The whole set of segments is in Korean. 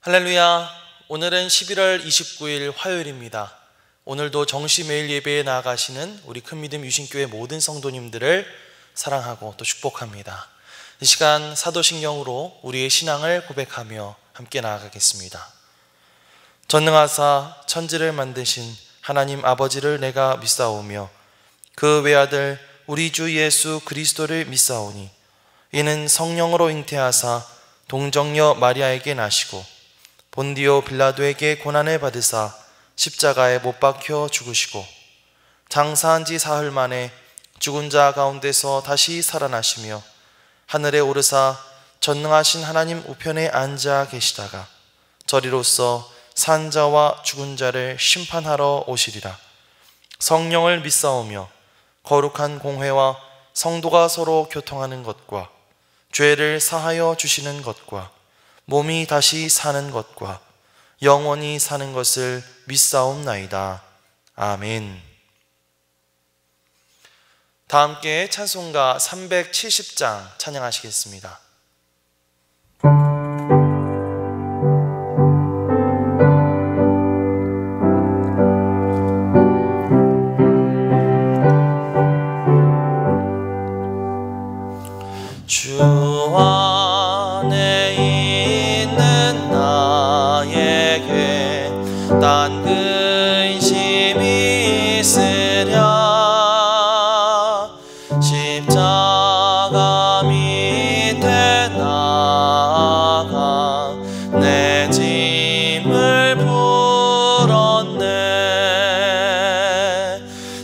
할렐루야. 오늘은 11월 29일 화요일입니다. 오늘도 정시 매일 예배에 나아가시는 우리 큰믿음 유신교회 모든 성도님들을 사랑하고 또 축복합니다. 이 시간 사도신경으로 우리의 신앙을 고백하며 함께 나아가겠습니다. 전능하사 천지를 만드신 하나님 아버지를 내가 믿사오며 그 외아들 우리 주 예수 그리스도를 믿사오니 이는 성령으로 잉태하사 동정녀 마리아에게 나시고 본디오 빌라도에게 고난을 받으사 십자가에 못 박혀 죽으시고 장사한 지 사흘 만에 죽은 자 가운데서 다시 살아나시며 하늘에 오르사 전능하신 하나님 우편에 앉아 계시다가 저리로서 산 자와 죽은 자를 심판하러 오시리라. 성령을 믿사오며 거룩한 공회와 성도가 서로 교통하는 것과 죄를 사하여 주시는 것과 몸이 다시 사는 것과 영원히 사는 것을 믿사옵나이다. 아멘. 다 함께 찬송가 370장 찬양하시겠습니다. 주 안에 있는 나에게 딴 근심이 있으랴. 십자가 밑에 나아가 내 짐을 풀었네.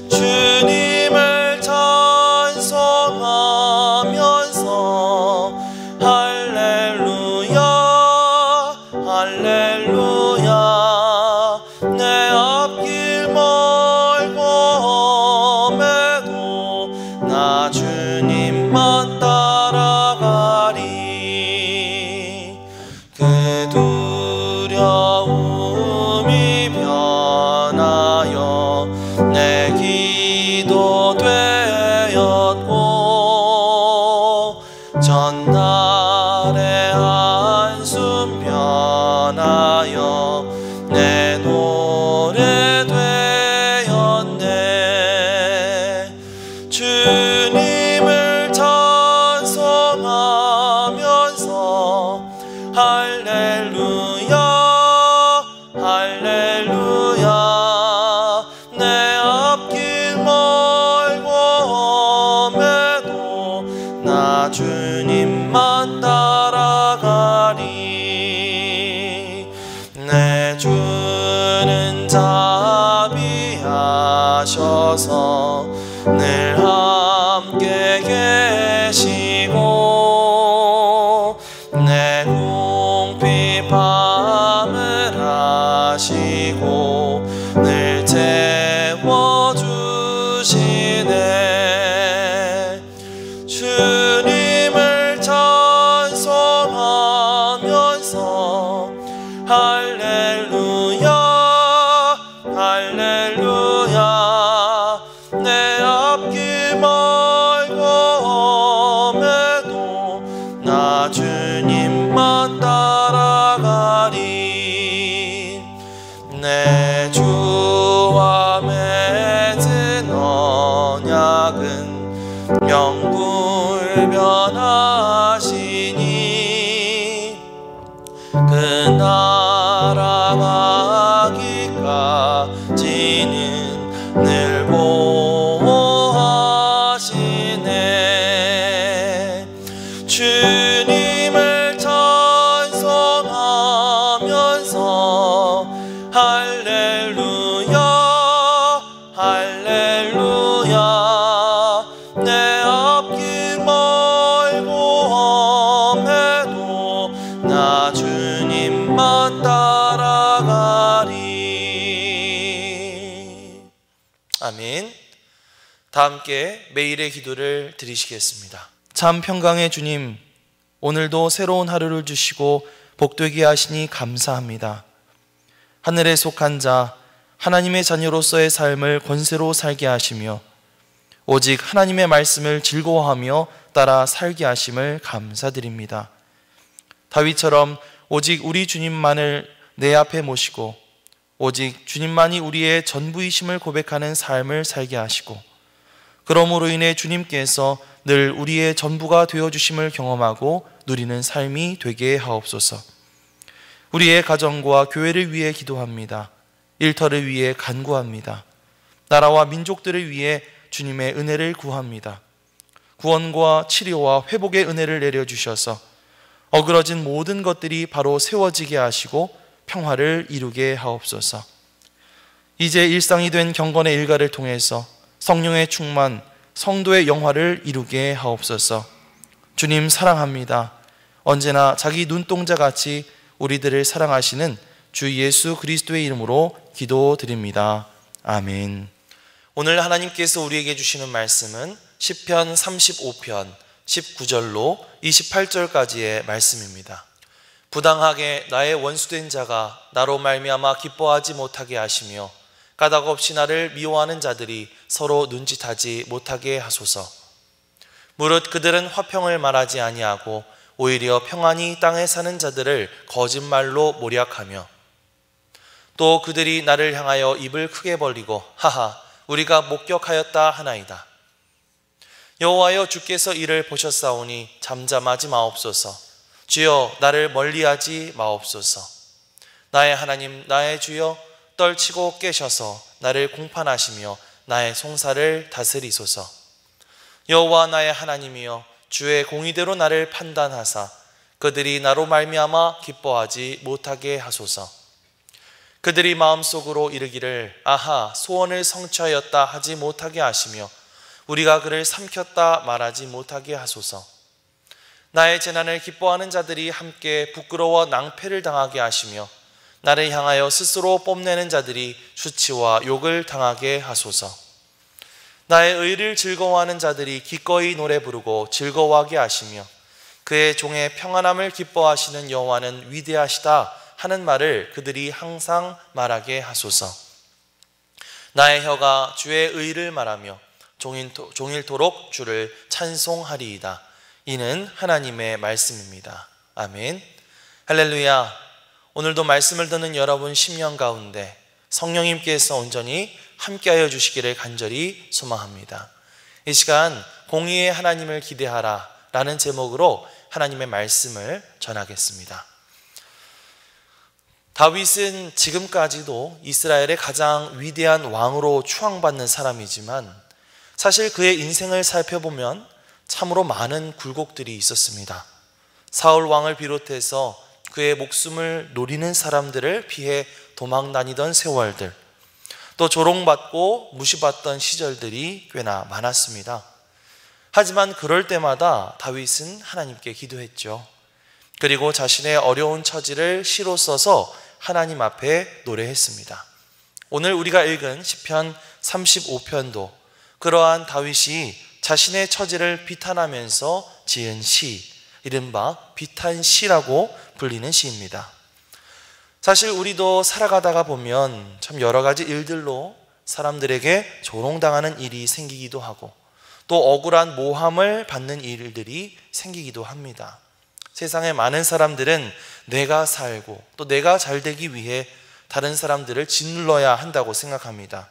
주님을 찬송하면서 할렐루야 할렐루야. 내 앞길 멀고 험해도 나 주님만 따라가리. 그 두려움이 변하여 내 기도 되었고 전날의 한숨 변하여 내 노래 되었네. 주님을 찬송하면서 할렐루야 할렐루야. 내 앞길 멀고 험해도 나 주님만 따라가리. 내 주는 자비하셔서 늘 함께 계시고 내 궁핍함을 아시고 늘 채워주시네. 주님을 찬송하면서 할렐루야 할렐루야. 내 앞길 멀고 험해도 나 주님만 따라가리. 내 주와 맺은 언약은 명불변하시니 그 나라가기까지는 늘 보호하시네. 주님을 찬송하면서 할렐루야 할렐루야. 내 앞길 멀고 험해도 나 주님만 따라가리. 아멘. 다 함께 매일의 기도를 드리시겠습니다. 참 평강의 주님, 오늘도 새로운 하루를 주시고 복되게 하시니 감사합니다. 하늘에 속한 자, 하나님의 자녀로서의 삶을 권세로 살게 하시며 오직 하나님의 말씀을 즐거워하며 따라 살게 하심을 감사드립니다. 다윗처럼 오직 우리 주님만을 내 앞에 모시고 오직 주님만이 우리의 전부이심을 고백하는 삶을 살게 하시고, 그러므로 인해 주님께서 늘 우리의 전부가 되어주심을 경험하고 누리는 삶이 되게 하옵소서. 우리의 가정과 교회를 위해 기도합니다. 일터를 위해 간구합니다. 나라와 민족들을 위해 주님의 은혜를 구합니다. 구원과 치료와 회복의 은혜를 내려주셔서 어그러진 모든 것들이 바로 세워지게 하시고 평화를 이루게 하옵소서. 이제 일상이 된 경건의 일가를 통해서 성령의 충만, 성도의 영화를 이루게 하옵소서. 주님 사랑합니다. 언제나 자기 눈동자같이 우리들을 사랑하시는 주 예수 그리스도의 이름으로 기도드립니다. 아멘. 오늘 하나님께서 우리에게 주시는 말씀은 시편 35편 19절로 28절까지의 말씀입니다. 부당하게 나의 원수된 자가 나로 말미암아 기뻐하지 못하게 하시며 까닭 없이 나를 미워하는 자들이 서로 눈짓하지 못하게 하소서. 무릇 그들은 화평을 말하지 아니하고 오히려 평안히 땅에 사는 자들을 거짓말로 모략하며, 또 그들이 나를 향하여 입을 크게 벌리고 하하 우리가 목격하였다 하나이다. 여호와여, 주께서 이를 보셨사오니 잠잠하지 마옵소서. 주여, 나를 멀리하지 마옵소서. 나의 하나님 나의 주여, 떨치고 깨셔서 나를 공판하시며 나의 송사를 다스리소서. 여호와 나의 하나님이여, 주의 공의대로 나를 판단하사 그들이 나로 말미암아 기뻐하지 못하게 하소서. 그들이 마음속으로 이르기를 아하 소원을 성취하였다 하지 못하게 하시며 우리가 그를 삼켰다 말하지 못하게 하소서. 나의 재난을 기뻐하는 자들이 함께 부끄러워 낭패를 당하게 하시며 나를 향하여 스스로 뽐내는 자들이 수치와 욕을 당하게 하소서. 나의 의를 즐거워하는 자들이 기꺼이 노래 부르고 즐거워하게 하시며 그의 종의 평안함을 기뻐하시는 여호와는 위대하시다 하는 말을 그들이 항상 말하게 하소서. 나의 혀가 주의 의를 말하며 종일토록 주를 찬송하리이다. 이는 하나님의 말씀입니다. 아멘. 할렐루야. 오늘도 말씀을 듣는 여러분 심령 가운데 성령님께서 온전히 함께하여 주시기를 간절히 소망합니다. 이 시간 공의의 하나님을 기대하라 라는 제목으로 하나님의 말씀을 전하겠습니다. 다윗은 지금까지도 이스라엘의 가장 위대한 왕으로 추앙받는 사람이지만 사실 그의 인생을 살펴보면 참으로 많은 굴곡들이 있었습니다. 사울 왕을 비롯해서 그의 목숨을 노리는 사람들을 피해 도망 다니던 세월들, 또 조롱받고 무시받던 시절들이 꽤나 많았습니다. 하지만 그럴 때마다 다윗은 하나님께 기도했죠. 그리고 자신의 어려운 처지를 시로 써서 하나님 앞에 노래했습니다. 오늘 우리가 읽은 시편 35편도 그러한 다윗이 자신의 처지를 비탄하면서 지은 시, 이른바 비탄시라고 불리는 시입니다. 사실 우리도 살아가다가 보면 참 여러 가지 일들로 사람들에게 조롱당하는 일이 생기기도 하고 또 억울한 모함을 받는 일들이 생기기도 합니다. 세상의 많은 사람들은 내가 살고 또 내가 잘 되기 위해 다른 사람들을 짓눌러야 한다고 생각합니다.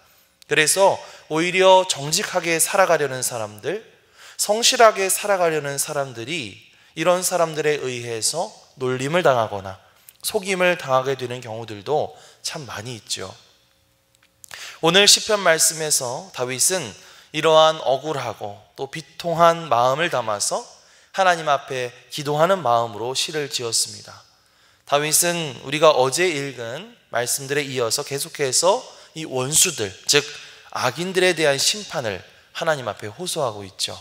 그래서 오히려 정직하게 살아가려는 사람들, 성실하게 살아가려는 사람들이 이런 사람들에 의해서 놀림을 당하거나 속임을 당하게 되는 경우들도 참 많이 있죠. 오늘 시편 말씀에서 다윗은 이러한 억울하고 또 비통한 마음을 담아서 하나님 앞에 기도하는 마음으로 시를 지었습니다. 다윗은 우리가 어제 읽은 말씀들에 이어서 계속해서 이 원수들, 즉 악인들에 대한 심판을 하나님 앞에 호소하고 있죠.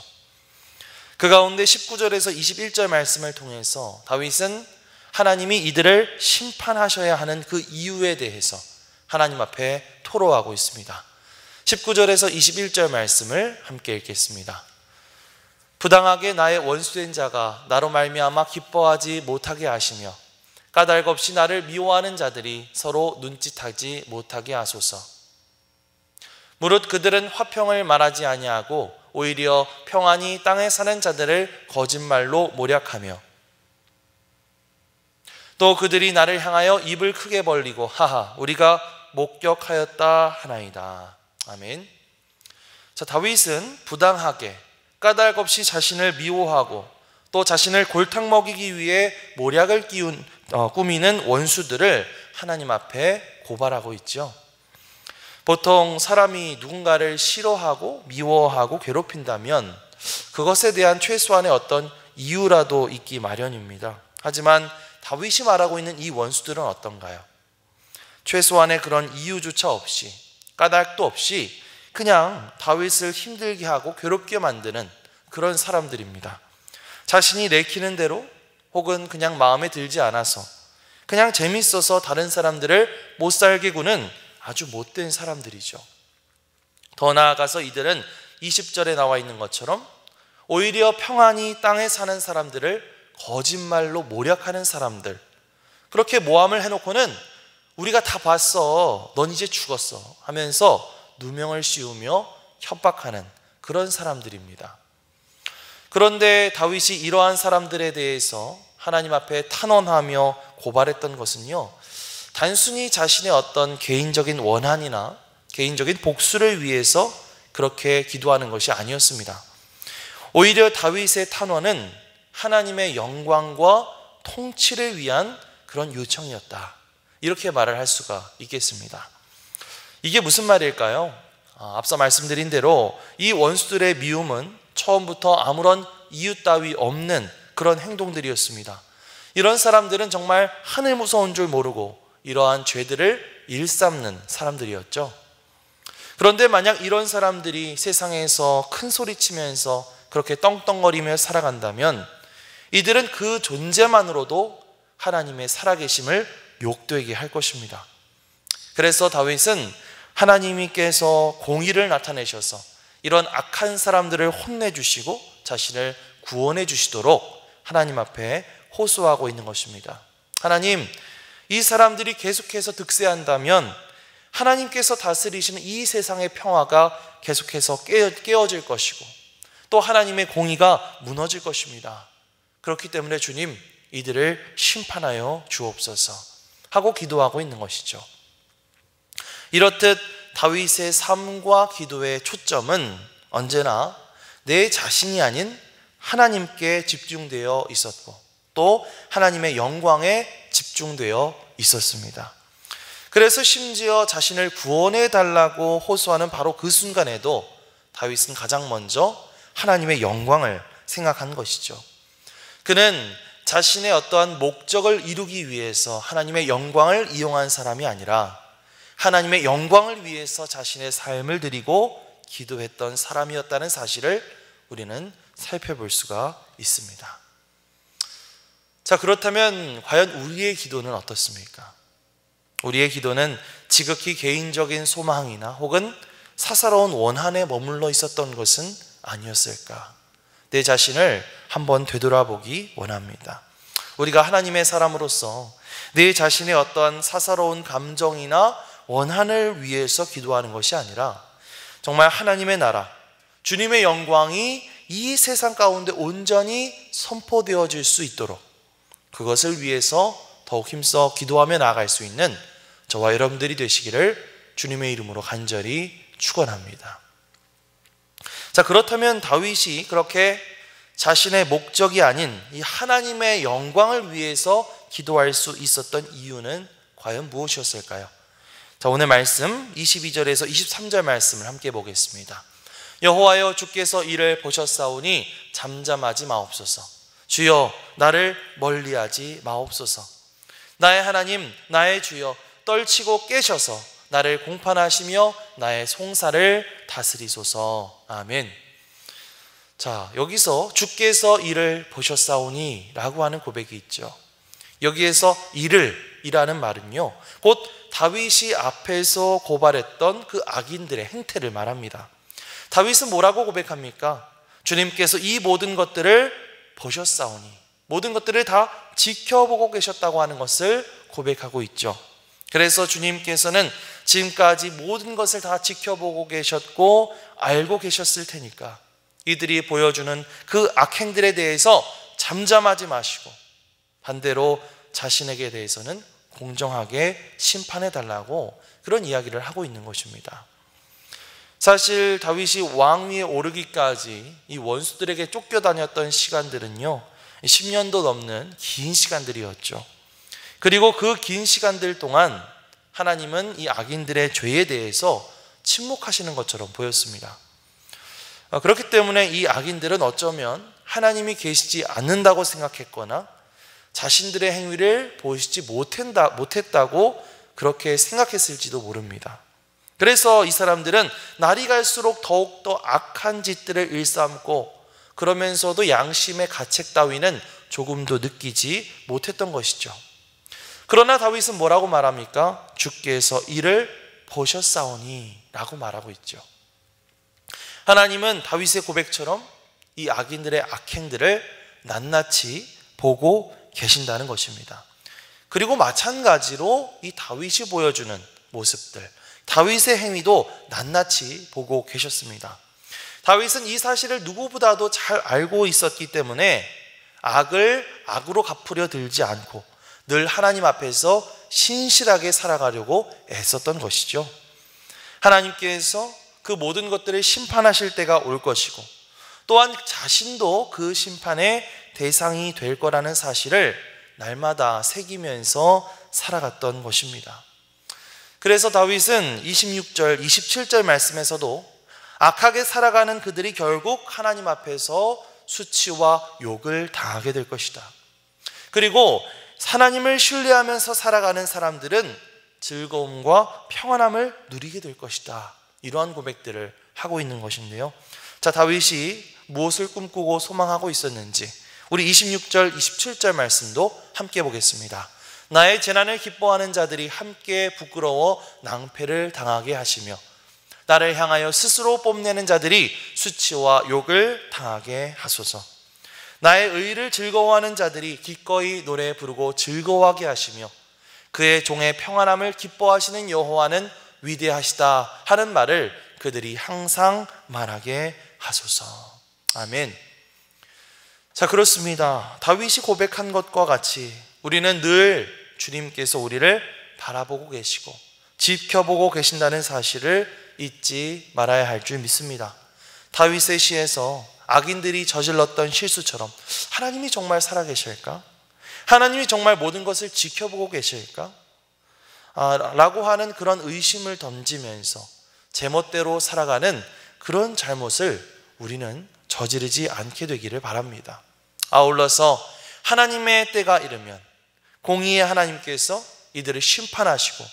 그 가운데 19절에서 21절 말씀을 통해서 다윗은 하나님이 이들을 심판하셔야 하는 그 이유에 대해서 하나님 앞에 토로하고 있습니다. 19절에서 21절 말씀을 함께 읽겠습니다. 부당하게 나의 원수된 자가 나로 말미암아 기뻐하지 못하게 하시며 까닭 없이 나를 미워하는 자들이 서로 눈짓하지 못하게 하소서. 무릇 그들은 화평을 말하지 아니하고 오히려 평안히 땅에 사는 자들을 거짓말로 모략하며 또 그들이 나를 향하여 입을 크게 벌리고 하하 우리가 목격하였다 하나이다. 아멘. 자, 다윗은 부당하게 까닭 없이 자신을 미워하고 또 자신을 골탕 먹이기 위해 모략을 꾸미는 원수들을 하나님 앞에 고발하고 있죠. 보통 사람이 누군가를 싫어하고 미워하고 괴롭힌다면 그것에 대한 최소한의 어떤 이유라도 있기 마련입니다. 하지만 다윗이 말하고 있는 이 원수들은 어떤가요? 최소한의 그런 이유조차 없이 까닭도 없이 그냥 다윗을 힘들게 하고 괴롭게 만드는 그런 사람들입니다. 자신이 내키는 대로 혹은 그냥 마음에 들지 않아서 그냥 재밌어서 다른 사람들을 못 살게 구는 아주 못된 사람들이죠. 더 나아가서 이들은 20절에 나와 있는 것처럼 오히려 평안히 땅에 사는 사람들을 거짓말로 모략하는 사람들, 그렇게 모함을 해놓고는 우리가 다 봤어, 넌 이제 죽었어 하면서 누명을 씌우며 협박하는 그런 사람들입니다. 그런데 다윗이 이러한 사람들에 대해서 하나님 앞에 탄원하며 고발했던 것은요, 단순히 자신의 어떤 개인적인 원한이나 개인적인 복수를 위해서 그렇게 기도하는 것이 아니었습니다. 오히려 다윗의 탄원은 하나님의 영광과 통치를 위한 그런 요청이었다, 이렇게 말을 할 수가 있겠습니다. 이게 무슨 말일까요? 앞서 말씀드린 대로 이 원수들의 미움은 처음부터 아무런 이유 따위 없는 그런 행동들이었습니다. 이런 사람들은 정말 하늘 무서운 줄 모르고 이러한 죄들을 일삼는 사람들이었죠. 그런데 만약 이런 사람들이 세상에서 큰 소리치면서 그렇게 떵떵거리며 살아간다면 이들은 그 존재만으로도 하나님의 살아계심을 욕되게 할 것입니다. 그래서 다윗은 하나님께서 공의를 나타내셔서 이런 악한 사람들을 혼내주시고 자신을 구원해 주시도록 하나님 앞에 호소하고 있는 것입니다. 하나님, 이 사람들이 계속해서 득세한다면 하나님께서 다스리시는 이 세상의 평화가 계속해서 깨어질 것이고 또 하나님의 공의가 무너질 것입니다. 그렇기 때문에 주님, 이들을 심판하여 주옵소서 하고 기도하고 있는 것이죠. 이렇듯 다윗의 삶과 기도의 초점은 언제나 내 자신이 아닌 하나님께 집중되어 있었고 또 하나님의 영광에 집중되어 있었습니다. 그래서 심지어 자신을 구원해 달라고 호소하는 바로 그 순간에도 다윗은 가장 먼저 하나님의 영광을 생각한 것이죠. 그는 자신의 어떠한 목적을 이루기 위해서 하나님의 영광을 이용한 사람이 아니라 하나님의 영광을 위해서 자신의 삶을 드리고 기도했던 사람이었다는 사실을 우리는 살펴볼 수가 있습니다. 자, 그렇다면 과연 우리의 기도는 어떻습니까? 우리의 기도는 지극히 개인적인 소망이나 혹은 사사로운 원한에 머물러 있었던 것은 아니었을까? 내 자신을 한번 되돌아보기 원합니다. 우리가 하나님의 사람으로서 내 자신의 어떠한 사사로운 감정이나 원한을 위해서 기도하는 것이 아니라 정말 하나님의 나라, 주님의 영광이 이 세상 가운데 온전히 선포되어질 수 있도록 그것을 위해서 더욱 힘써 기도하며 나아갈 수 있는 저와 여러분들이 되시기를 주님의 이름으로 간절히 축원합니다. 자, 그렇다면 다윗이 그렇게 자신의 목적이 아닌 이 하나님의 영광을 위해서 기도할 수 있었던 이유는 과연 무엇이었을까요? 자, 오늘 말씀 22절에서 23절 말씀을 함께 보겠습니다. 여호와여, 주께서 이를 보셨사오니 잠잠하지 마옵소서. 주여, 나를 멀리하지 마옵소서. 나의 하나님, 나의 주여, 떨치고 깨셔서 나를 공판하시며 나의 송사를 다스리소서. 아멘. 자, 여기서 주께서 이를 보셨사오니 라고 하는 고백이 있죠. 여기에서 이라는 말은요, 곧 다윗이 앞에서 고발했던 그 악인들의 행태를 말합니다. 다윗은 뭐라고 고백합니까? 주님께서 이 모든 것들을 보셨사오니, 모든 것들을 다 지켜보고 계셨다고 하는 것을 고백하고 있죠. 그래서 주님께서는 지금까지 모든 것을 다 지켜보고 계셨고 알고 계셨을 테니까 이들이 보여주는 그 악행들에 대해서 잠잠하지 마시고 반대로 자신에게 대해서는 공정하게 심판해 달라고 그런 이야기를 하고 있는 것입니다. 사실 다윗이 왕위에 오르기까지 이 원수들에게 쫓겨다녔던 시간들은요, 10년도 넘는 긴 시간들이었죠. 그리고 그 긴 시간들 동안 하나님은 이 악인들의 죄에 대해서 침묵하시는 것처럼 보였습니다. 그렇기 때문에 이 악인들은 어쩌면 하나님이 계시지 않는다고 생각했거나 자신들의 행위를 보시지 못했다고 그렇게 생각했을지도 모릅니다. 그래서 이 사람들은 날이 갈수록 더욱더 악한 짓들을 일삼고 그러면서도 양심의 가책 따위는 조금도 느끼지 못했던 것이죠. 그러나 다윗은 뭐라고 말합니까? 주께서 이를 보셨사오니 라고 말하고 있죠. 하나님은 다윗의 고백처럼 이 악인들의 악행들을 낱낱이 보고 계신다는 것입니다. 그리고 마찬가지로 이 다윗이 보여주는 모습들, 다윗의 행위도 낱낱이 보고 계셨습니다. 다윗은 이 사실을 누구보다도 잘 알고 있었기 때문에 악을 악으로 갚으려 들지 않고 늘 하나님 앞에서 신실하게 살아가려고 애썼던 것이죠. 하나님께서 그 모든 것들을 심판하실 때가 올 것이고 또한 자신도 그 심판의 대상이 될 거라는 사실을 날마다 새기면서 살아갔던 것입니다. 그래서 다윗은 26절, 27절 말씀에서도 악하게 살아가는 그들이 결국 하나님 앞에서 수치와 욕을 당하게 될 것이다. 그리고 하나님을 신뢰하면서 살아가는 사람들은 즐거움과 평안함을 누리게 될 것이다. 이러한 고백들을 하고 있는 것인데요. 자, 다윗이 무엇을 꿈꾸고 소망하고 있었는지 우리 26절, 27절 말씀도 함께 보겠습니다. 나의 재난을 기뻐하는 자들이 함께 부끄러워 낭패를 당하게 하시며 나를 향하여 스스로 뽐내는 자들이 수치와 욕을 당하게 하소서. 나의 의를 즐거워하는 자들이 기꺼이 노래 부르고 즐거워하게 하시며 그의 종의 평안함을 기뻐하시는 여호와는 위대하시다 하는 말을 그들이 항상 말하게 하소서. 아멘. 자, 그렇습니다. 다윗이 고백한 것과 같이 우리는 늘 주님께서 우리를 바라보고 계시고 지켜보고 계신다는 사실을 잊지 말아야 할 줄 믿습니다. 다윗의 시에서 악인들이 저질렀던 실수처럼 하나님이 정말 살아계실까? 하나님이 정말 모든 것을 지켜보고 계실까? 라고 하는 그런 의심을 던지면서 제멋대로 살아가는 그런 잘못을 우리는 저지르지 않게 되기를 바랍니다. 아울러서 하나님의 때가 이르면 공의의 하나님께서 이들을 심판하시고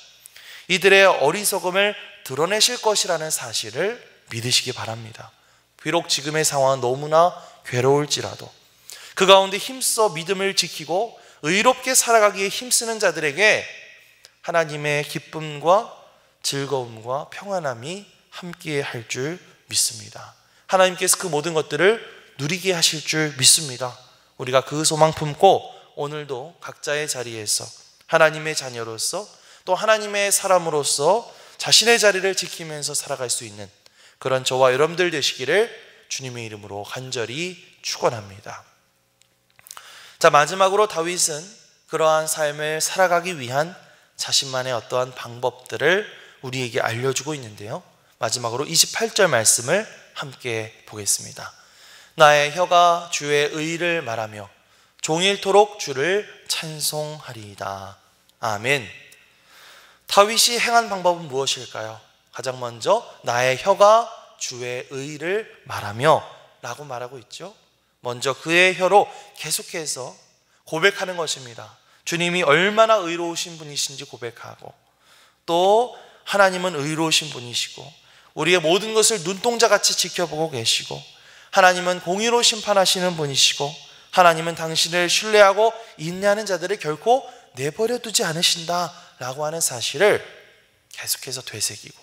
이들의 어리석음을 드러내실 것이라는 사실을 믿으시기 바랍니다. 비록 지금의 상황은 너무나 괴로울지라도 그 가운데 힘써 믿음을 지키고 의롭게 살아가기에 힘쓰는 자들에게 하나님의 기쁨과 즐거움과 평안함이 함께 할 줄 믿습니다. 하나님께서 그 모든 것들을 누리게 하실 줄 믿습니다. 우리가 그 소망 품고 오늘도 각자의 자리에서 하나님의 자녀로서 또 하나님의 사람으로서 자신의 자리를 지키면서 살아갈 수 있는 그런 저와 여러분들 되시기를 주님의 이름으로 간절히 축원합니다. 자, 마지막으로 다윗은 그러한 삶을 살아가기 위한 자신만의 어떠한 방법들을 우리에게 알려주고 있는데요. 마지막으로 28절 말씀을 함께 보겠습니다. 나의 혀가 주의 의를 말하며 종일토록 주를 찬송하리이다. 아멘. 다윗이 행한 방법은 무엇일까요? 가장 먼저 나의 혀가 주의 의를 말하며 라고 말하고 있죠. 먼저 그의 혀로 계속해서 고백하는 것입니다. 주님이 얼마나 의로우신 분이신지 고백하고 또 하나님은 의로우신 분이시고 우리의 모든 것을 눈동자같이 지켜보고 계시고 하나님은 공의로 심판하시는 분이시고 하나님은 당신을 신뢰하고 인내하는 자들을 결코 내버려 두지 않으신다 라고 하는 사실을 계속해서 되새기고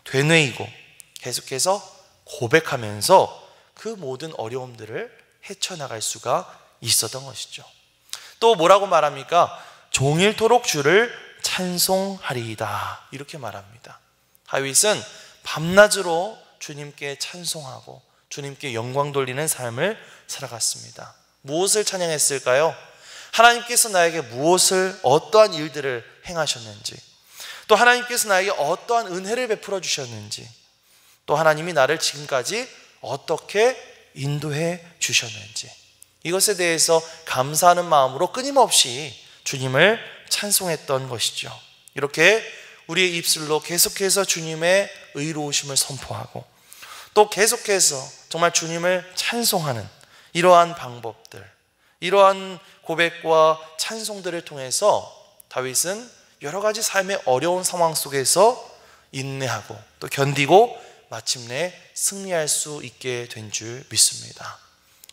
되뇌이고 계속해서 고백하면서 그 모든 어려움들을 헤쳐나갈 수가 있었던 것이죠. 또 뭐라고 말합니까? 종일토록 주를 찬송하리이다 이렇게 말합니다. 다윗은 밤낮으로 주님께 찬송하고 주님께 영광 돌리는 삶을 살아갔습니다. 무엇을 찬양했을까요? 하나님께서 나에게 무엇을, 어떠한 일들을 행하셨는지, 또 하나님께서 나에게 어떠한 은혜를 베풀어 주셨는지, 또 하나님이 나를 지금까지 어떻게 인도해 주셨는지, 이것에 대해서 감사하는 마음으로 끊임없이 주님을 찬송했던 것이죠. 이렇게 우리의 입술로 계속해서 주님의 의로우심을 선포하고 또 계속해서 정말 주님을 찬송하는 이러한 방법들, 이러한 고백과 찬송들을 통해서 다윗은 여러 가지 삶의 어려운 상황 속에서 인내하고 또 견디고 마침내 승리할 수 있게 된 줄 믿습니다.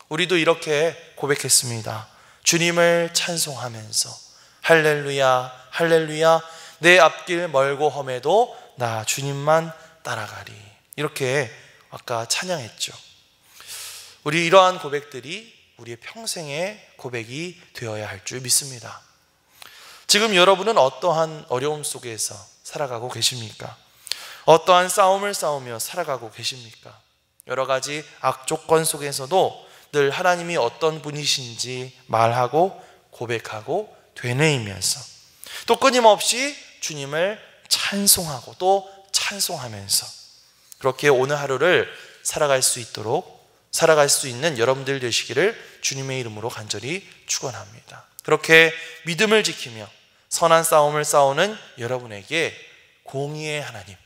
우리도 이렇게 고백했습니다. 주님을 찬송하면서 할렐루야 할렐루야 내 앞길 멀고 험해도 나 주님만 따라가리. 이렇게 아까 찬양했죠. 우리 이러한 고백들이 우리의 평생의 고백이 되어야 할 줄 믿습니다. 지금 여러분은 어떠한 어려움 속에서 살아가고 계십니까? 어떠한 싸움을 싸우며 살아가고 계십니까? 여러 가지 악조건 속에서도 늘 하나님이 어떤 분이신지 말하고 고백하고 되뇌이면서 또 끊임없이 주님을 찬송하고 또 찬송하면서 그렇게 오늘 하루를 살아갈 수 있도록, 살아갈 수 있는 여러분들 되시기를 주님의 이름으로 간절히 축원합니다. 그렇게 믿음을 지키며 선한 싸움을 싸우는 여러분에게 공의의 하나님,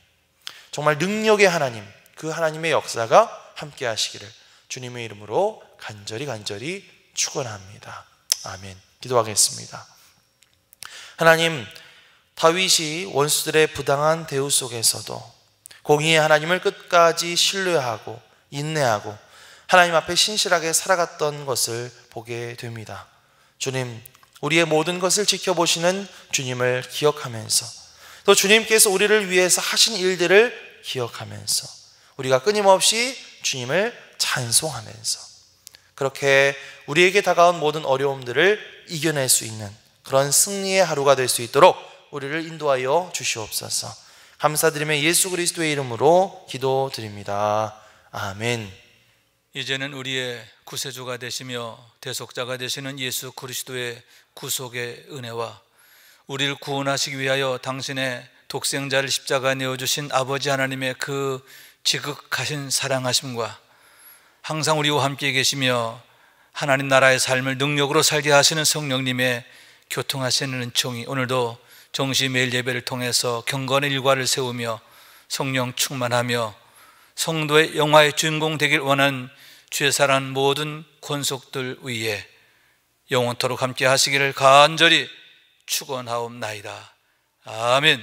정말 능력의 하나님, 그 하나님의 역사가 함께 하시기를 주님의 이름으로 간절히 축원합니다. 아멘. 기도하겠습니다. 하나님, 다윗이 원수들의 부당한 대우 속에서도 공의의 하나님을 끝까지 신뢰하고 인내하고 하나님 앞에 신실하게 살아갔던 것을 보게 됩니다. 주님, 우리의 모든 것을 지켜보시는 주님을 기억하면서 또 주님께서 우리를 위해서 하신 일들을 기억하면서 우리가 끊임없이 주님을 찬송하면서 그렇게 우리에게 다가온 모든 어려움들을 이겨낼 수 있는 그런 승리의 하루가 될 수 있도록 우리를 인도하여 주시옵소서. 감사드리며 예수 그리스도의 이름으로 기도드립니다. 아멘. 이제는 우리의 구세주가 되시며 대속자가 되시는 예수 그리스도의 구속의 은혜와 우리를 구원하시기 위하여 당신의 독생자를 십자가에 내어주신 아버지 하나님의 그 지극하신 사랑하심과 항상 우리와 함께 계시며 하나님 나라의 삶을 능력으로 살게 하시는 성령님의 교통하시는 은총이 오늘도 정시 매일 예배를 통해서 경건의 일과를 세우며 성령 충만하며 성도의 영화의 주인공 되길 원하는 주의 사랑하는 모든 권속들 위에 영원토록 함께 하시기를 간절히 축원하옵나이다. 아멘.